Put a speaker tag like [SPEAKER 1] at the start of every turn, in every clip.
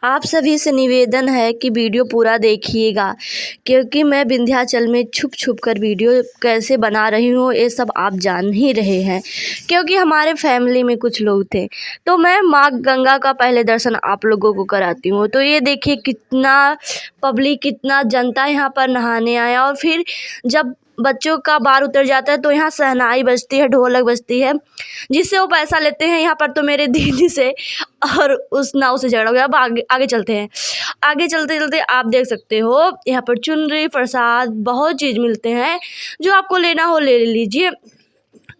[SPEAKER 1] आप सभी से निवेदन है कि वीडियो पूरा देखिएगा, क्योंकि मैं विंध्याचल में छुप छुप कर वीडियो कैसे बना रही हूँ ये सब आप जान ही रहे हैं। क्योंकि हमारे फैमिली में कुछ लोग थे, तो मैं माँ गंगा का पहले दर्शन आप लोगों को कराती हूँ। तो ये देखिए कितना पब्लिक, कितना जनता यहाँ पर नहाने आया। और फिर जब बच्चों का बार उतर जाता है तो यहाँ शहनाई बजती है, ढोलक बजती है, जिससे वो पैसा लेते हैं। यहाँ पर तो मेरे दीदी से और उस नाव से झगड़ा हो गया। अब आगे आगे चलते हैं। आगे चलते चलते आप देख सकते हो यहाँ पर चुनरी, प्रसाद, बहुत चीज़ मिलते हैं। जो आपको लेना हो ले लीजिए।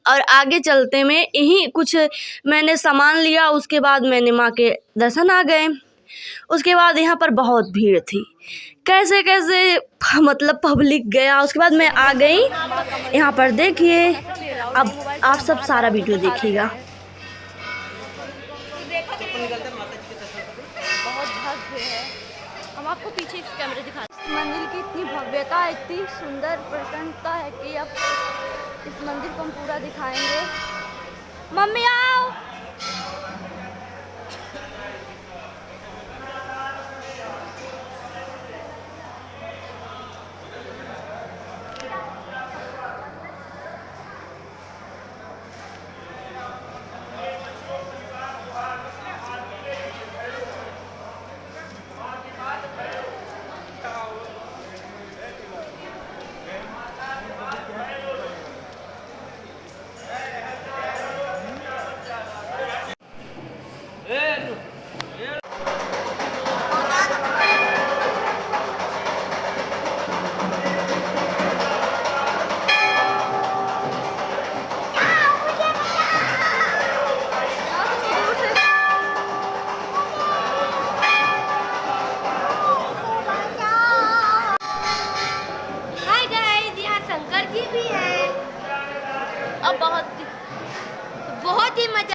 [SPEAKER 1] और आगे चलते में यहीं कुछ मैंने सामान लिया, उसके बाद मैंने माँ के दर्शन आ गए। उसके बाद यहाँ पर बहुत भीड़ थी, कैसे कैसे मतलब पब्लिक गया। उसके बाद मैं आ गई यहाँ पर। देखिए अब आप सब सारा वीडियो देखिएगा। बहुत भव्य है। हम आपको पीछे कैमरे दिखाते हैं। मंदिर की इतनी भव्यता, इतनी सुंदर प्रसन्नता है कि अब इस मंदिर को हम पूरा दिखाएंगे। मम्मी आओ। शंकर जी भी है। अब बहुत ही मजा